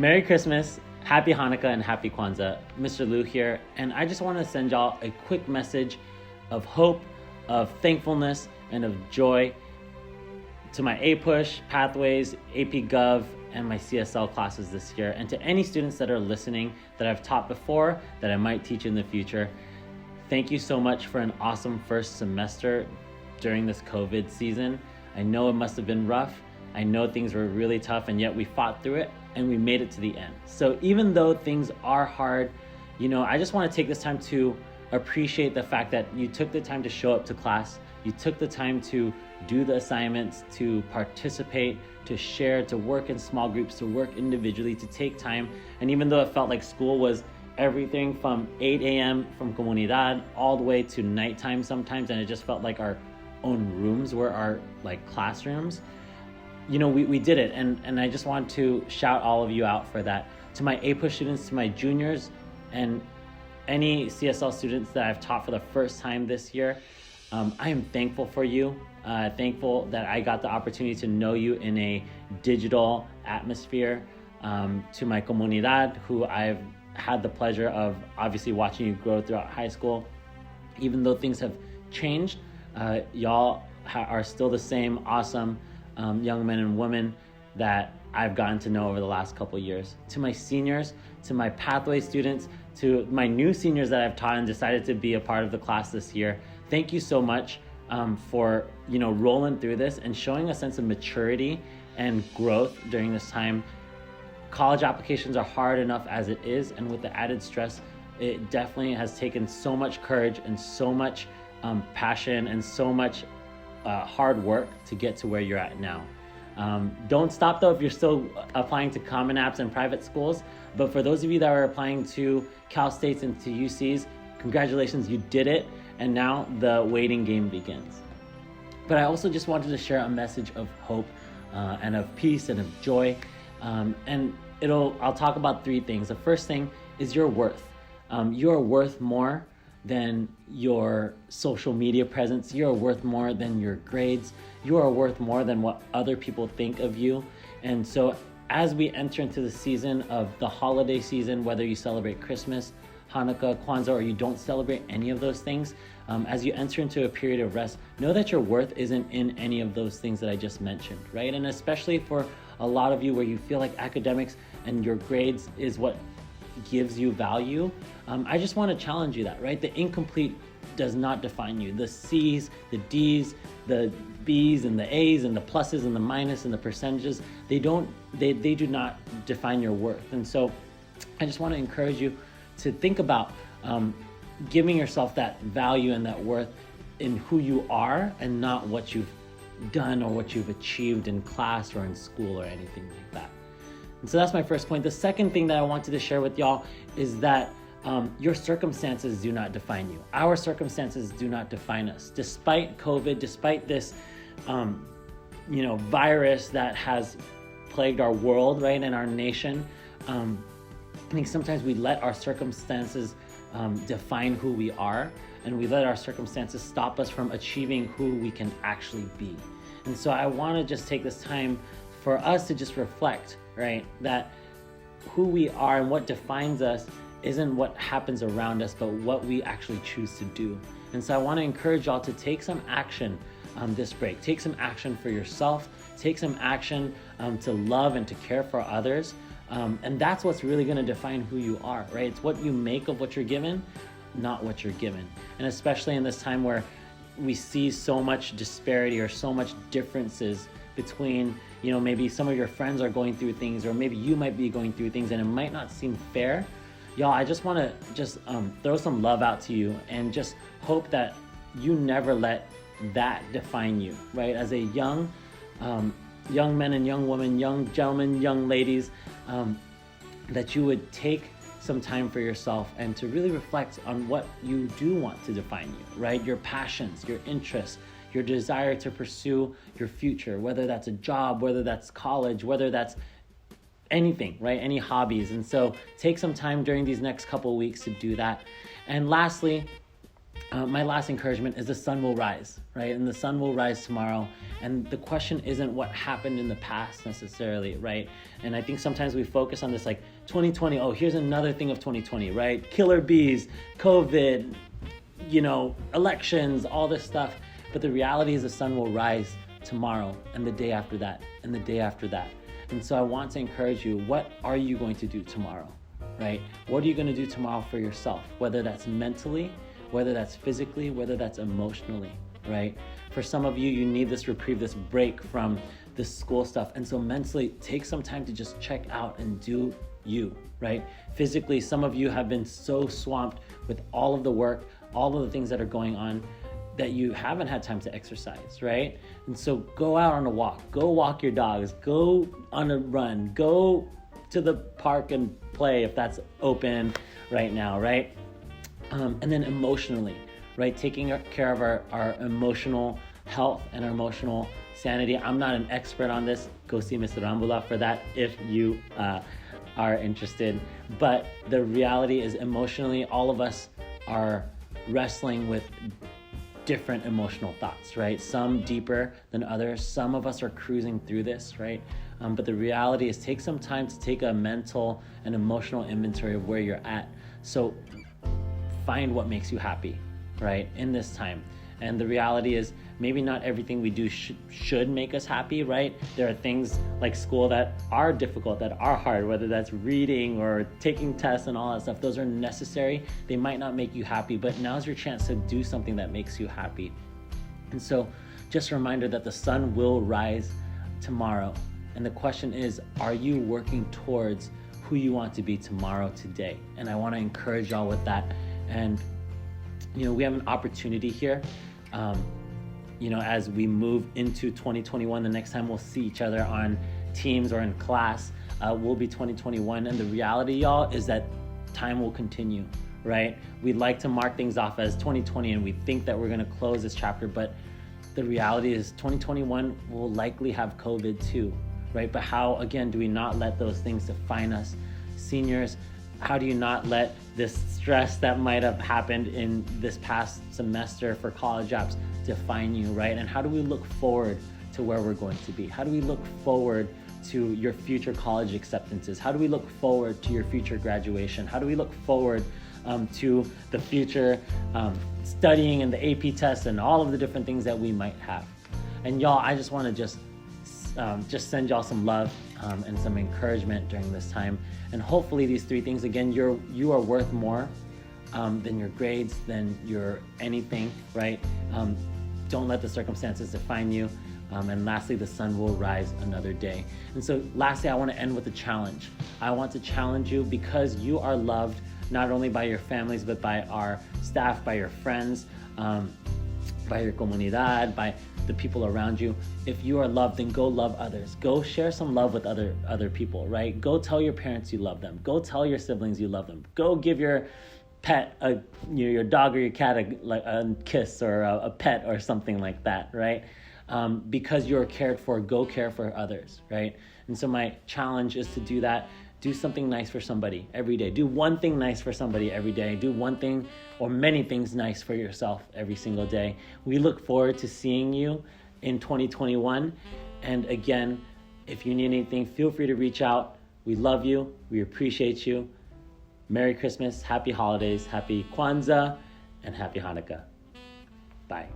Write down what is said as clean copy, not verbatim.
Merry Christmas, Happy Hanukkah, and Happy Kwanzaa. Mr. Liew here, and I just want to send y'all a quick message of hope, of thankfulness, and of joy to my A-Push, Pathways, AP Gov, and my CSL classes this year, and to any students that are listening that I've taught before, that I might teach in the future. Thank you so much for an awesome first semester during this COVID season. I know it must have been rough. I know things were really tough, and yet we fought through it and we made it to the end. So even though things are hard, I just want to take this time to appreciate the fact that you took the time to show up to class. You took the time to do the assignments, to participate, to share, to work in small groups, to work individually, to take time. And even though it felt like school was everything from 8 a.m. from Comunidad all the way to nighttime sometimes, and it just felt like our own rooms were our classrooms, we did it. And I just want to shout all of you out for that. To my A-Push students, to my juniors, and any CSL students that I've taught for the first time this year, I am thankful for you. Thankful that I got the opportunity to know you in a digital atmosphere. To my comunidad, who I've had the pleasure of obviously watching you grow throughout high school. Even though things have changed, y'all are still the same awesome young men and women that I've gotten to know over the last couple of years. To my seniors, to my Pathway students, to my new seniors that I've taught and decided to be a part of the class this year, thank you so much for rolling through this and showing a sense of maturity and growth during this time. College applications are hard enough as it is, and with the added stress, it definitely has taken so much courage and so much passion and so much hard work to get to where you're at now. Don't stop though if you're still applying to Common Apps and private schools, but for those of you that are applying to Cal States and to UCs, congratulations, you did it, and now the waiting game begins. But I also just wanted to share a message of hope and of peace and of joy. And I'll talk about three things. The first thing is your worth. You are worth more than your social media presence. You are worth more than your grades. You are worth more than what other people think of you. And so as we enter into the season of the holiday season, whether you celebrate Christmas, Hanukkah, Kwanzaa, or you don't celebrate any of those things, as you enter into a period of rest, know that your worth isn't in any of those things that I just mentioned, right? And especially for a lot of you where you feel like academics and your grades is what gives you value, I just want to challenge you that, right? The incomplete does not define you. The C's, the D's, the B's and the A's and the pluses and the minus and the percentages, they do not define your worth. And so I just want to encourage you to think about giving yourself that value and that worth in who you are and not what you've done or what you've achieved in class or in school or anything like that. And so that's my first point. The second thing that I wanted to share with y'all is that your circumstances do not define you. Our circumstances do not define us. Despite COVID, despite this virus that has plagued our world, right, and our nation, I think sometimes we let our circumstances define who we are, and we let our circumstances stop us from achieving who we can actually be. And so I want to just take this time for us to just reflect, right, that who we are and what defines us isn't what happens around us, but what we actually choose to do. And so I want to encourage y'all to take some action this break. Take some action for yourself. Take some action to love and to care for others. And that's what's really going to define who you are, right? It's what you make of what you're given, not what you're given. And especially in this time where we see so much disparity or so much differences between, maybe some of your friends are going through things, or maybe you might be going through things and it might not seem fair. Y'all, I just want to throw some love out to you and just hope that you never let that define you, right? As a young men and young women, young gentlemen, young ladies, that you would take some time for yourself and to really reflect on what you do want to define you, right? Your passions, your interests, your desire to pursue your future, whether that's a job, whether that's college, whether that's anything, right? Any hobbies. And so take some time during these next couple of weeks to do that. And lastly, My last encouragement is the sun will rise, right? And the sun will rise tomorrow. And the question isn't what happened in the past necessarily, right? And I think sometimes we focus on this like 2020, oh, here's another thing of 2020, right? Killer bees, COVID, elections, all this stuff. But the reality is the sun will rise tomorrow and the day after that and the day after that. And so I want to encourage you, what are you going to do tomorrow, right? What are you going to do tomorrow for yourself? Whether that's mentally, whether that's physically, whether that's emotionally, right? For some of you, you need this reprieve, this break from this school stuff. And so mentally, take some time to just check out and do you, right? Physically, some of you have been so swamped with all of the work, all of the things that are going on, that you haven't had time to exercise, right? And so go out on a walk, go walk your dogs, go on a run, go to the park and play if that's open right now, right? And then emotionally, right? Taking care of our emotional health and our emotional sanity. I'm not an expert on this. Go see Mr. Rambula for that if you are interested. But the reality is emotionally, all of us are wrestling with different emotional thoughts, right? Some deeper than others. Some of us are cruising through this, right? But the reality is take some time to take a mental and emotional inventory of where you're at. So find what makes you happy, right, in this time. And the reality is maybe not everything we do should make us happy, right? There are things like school that are difficult, that are hard, whether that's reading or taking tests and all that stuff. Those are necessary. They might not make you happy, but now's your chance to do something that makes you happy. And so just a reminder that the sun will rise tomorrow. And the question is, are you working towards who you want to be tomorrow, today? And I want to encourage y'all with that. And, we have an opportunity here, as we move into 2021, the next time we'll see each other on Teams or in class, will be 2021. And the reality, y'all, is that time will continue, right? We'd like to mark things off as 2020 and we think that we're going to close this chapter, but the reality is 2021 will likely have COVID too, right? But how, again, do we not let those things define us? Seniors, how do you not let this stress that might have happened in this past semester for college apps define you, right? And how do we look forward to where we're going to be? How do we look forward to your future college acceptances? How do we look forward to your future graduation? How do we look forward to the future studying and the AP tests and all of the different things that we might have? And y'all, I just want to just send y'all some love and some encouragement during this time. And hopefully these three things, again, you are worth more than your grades, than your anything, right? Don't let the circumstances define you. And lastly, the sun will rise another day. And so lastly, I want to end with a challenge. I want to challenge you because you are loved not only by your families, but by our staff, by your friends, by your comunidad, by the people around you. If you are loved, then go love others. Go share some love with other people, right? Go tell your parents you love them. Go tell your siblings you love them. Go give your pet, your dog or your cat a kiss or a pet or something like that, right? Because you're cared for, go care for others, right? And so my challenge is to do that. Do something nice for somebody every day. Do one thing nice for somebody every day. Do one thing or many things nice for yourself every single day. We look forward to seeing you in 2021. And again, if you need anything, feel free to reach out. We love you. We appreciate you. Merry Christmas, Happy Holidays, Happy Kwanzaa, and Happy Hanukkah. Bye.